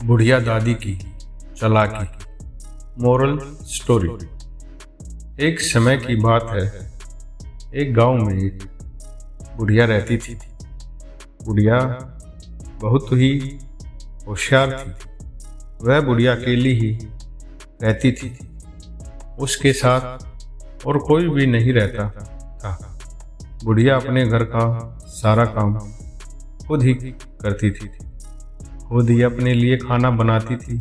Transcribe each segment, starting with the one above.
बुढ़िया दादी की चालाकी। Moral story. एक समय की बात है, एक गांव में एक बुढ़िया रहती थी। बुढ़िया बहुत ही होशियार थी। वह बुढ़िया अकेली ही रहती थी। उसके साथ और कोई भी नहीं रहता था। बुढ़िया अपने घर का सारा काम खुद ही करती थी। खुद ही अपने लिए खाना बनाती थी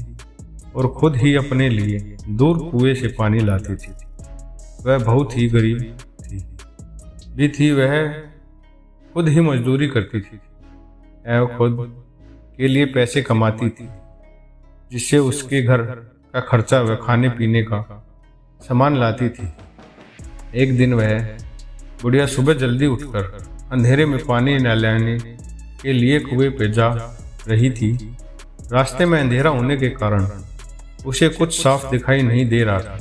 और खुद ही अपने लिए दूर कुएं से पानी लाती थी। वह बहुत ही गरीब थी। वह खुद ही मजदूरी करती थी। वह खुद के लिए पैसे कमाती थी, जिससे उसके घर का खर्चा व खाने पीने का सामान लाती थी। एक दिन वह बुढ़िया सुबह जल्दी उठकर अंधेरे में पानी न लाने के लिए कुएं पे जा रही थी। रास्ते में अंधेरा होने के कारण उसे कुछ साफ दिखाई नहीं दे रहा था,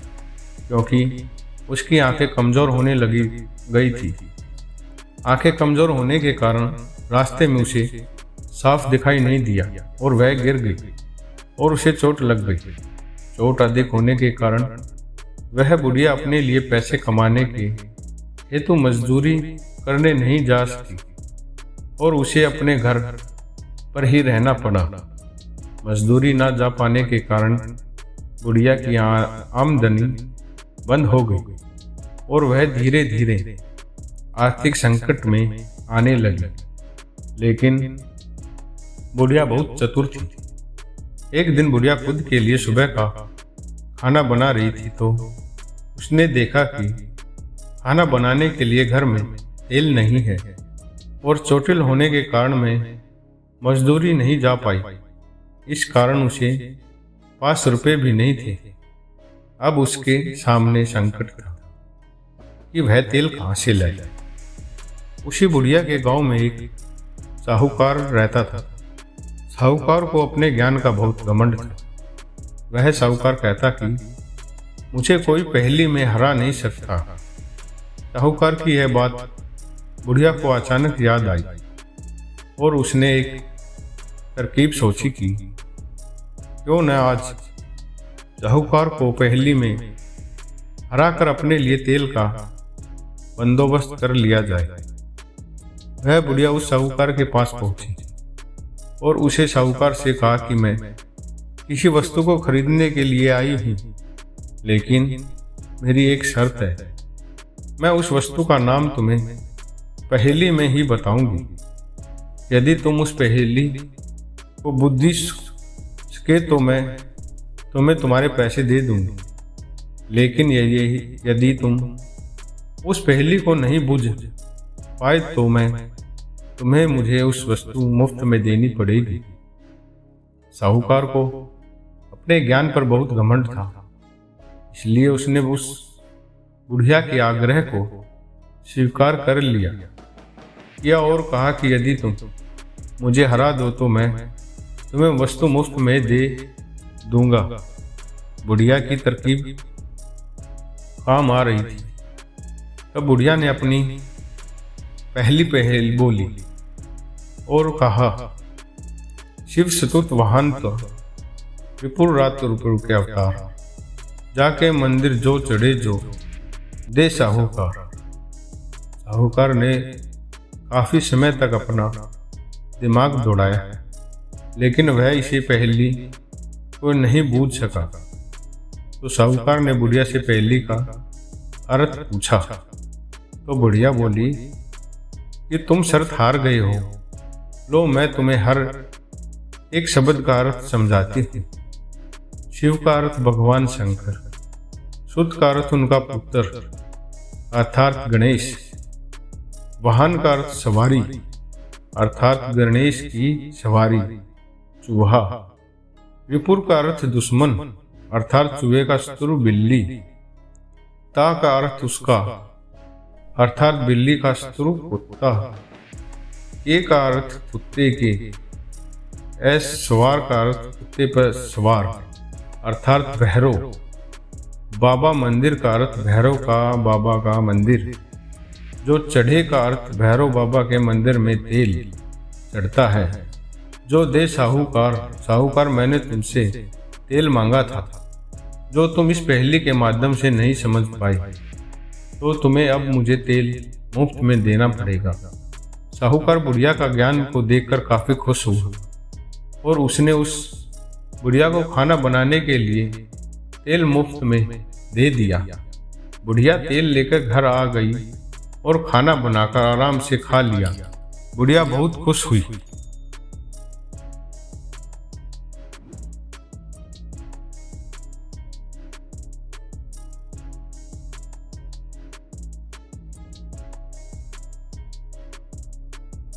क्योंकि उसकी आंखें कमजोर होने गई थी। आंखें कमजोर होने के कारण रास्ते में उसे साफ दिखाई नहीं दिया और वह गिर गई और उसे चोट लग गई। चोट अधिक होने के कारण वह बुढ़िया अपने लिए पैसे कमाने के हेतु मजदूरी करने नहीं जा सकी और उसे अपने घर पर ही रहना पड़ा। मजदूरी न जा पाने के कारण बुढ़िया की आमदनी बंद हो गई और वह धीरे धीरे आर्थिक संकट में आने लगी। लेकिन बुढ़िया बहुत चतुर थी। एक दिन बुढ़िया खुद के लिए सुबह का खाना बना रही थी तो उसने देखा कि खाना बनाने के लिए घर में तेल नहीं है और चोटिल होने के कारण में मजदूरी नहीं जा पाई। इस कारण उसे 5 रुपए भी नहीं थे। अब उसके सामने संकट था कि वह तेल कहाँ से लाए। उसी बुढ़िया के गांव में एक साहूकार रहता था। साहूकार को अपने ज्ञान का बहुत घमंड था। वह साहूकार कहता कि मुझे कोई पहेली में हरा नहीं सकता। साहूकार की यह बात बुढ़िया को अचानक याद आई और उसने एक तरकीब सोची कि क्यों न आज साहूकार को पहेली में हरा कर अपने लिए तेल का बंदोबस्त कर लिया जाए। वह बुढ़िया उस साहूकार के पास पहुंची और उसे साहूकार से कहा कि मैं किसी वस्तु को खरीदने के लिए आई हूं, लेकिन मेरी एक शर्त है। मैं उस वस्तु का नाम तुम्हें पहेली में ही बताऊंगी। यदि तुम उस पहेली को बुद्धि सके तो मैं तुम्हें तुम्हारे पैसे दे दूंगी, लेकिन यदि तुम उस पहेली को नहीं बुझ पाए तो मुझे उस वस्तु मुफ्त में देनी पड़ेगी। साहूकार को अपने ज्ञान पर बहुत घमंड था, इसलिए उसने उस बुढ़िया के आग्रह को स्वीकार कर लिया और कहा कि यदि तुम मुझे हरा दो तो मैं तुम्हें वस्तु मुफ्त में दे दूंगा। बुढ़िया की तरकीब काम आ रही थी। तब बुढ़िया ने अपनी पहली पहेली बोली और कहा, शिव सतुत वाहन तो विपुल रात रूप के अवतार, जाके मंदिर जो चढ़े जो दे साहूकार। साहूकार ने काफी समय तक अपना दिमाग दौड़ाया, लेकिन वह इसे पहेली को नहीं बूझ सका। तो साहूकार ने बुढ़िया से पहेली का अर्थ पूछा तो बुढ़िया बोली कि तुम शर्त हार गए हो। लो, मैं तुम्हें हर एक शब्द का अर्थ समझाती हूँ। शिव का अर्थ भगवान शंकर, सुत का अर्थ उनका पुत्र अर्थात गणेश, वाहन का अर्थ सवारी अर्थात गणेश की सवारी चूहा, विपुर का अर्थ दुश्मन अर्थात चूहे का शत्रु बिल्ली, ता का अर्थ उसका अर्थात बिल्ली का शत्रु कुत्ता, ए का अर्थ कुत्ते के, एस सवार का अर्थ कुत्ते पर सवार अर्थात भैरव, बाबा मंदिर का अर्थ भैरव का बाबा का मंदिर, जो चढ़े का अर्थ भैरव बाबा के मंदिर में तेल चढ़ता है, जो दे साहूकार, साहूकार मैंने तुमसे तेल मांगा था, जो तुम इस पहेली के माध्यम से नहीं समझ पाए, तो तुम्हें अब मुझे तेल मुफ्त में देना पड़ेगा। साहूकार बुढ़िया का ज्ञान को देखकर काफी खुश हुआ और उसने उस बुढ़िया को खाना बनाने के लिए तेल मुफ्त में दे दिया। बुढ़िया तेल लेकर घर आ गई और खाना बनाकर आराम से खा लिया। बुढ़िया बहुत खुश हुई।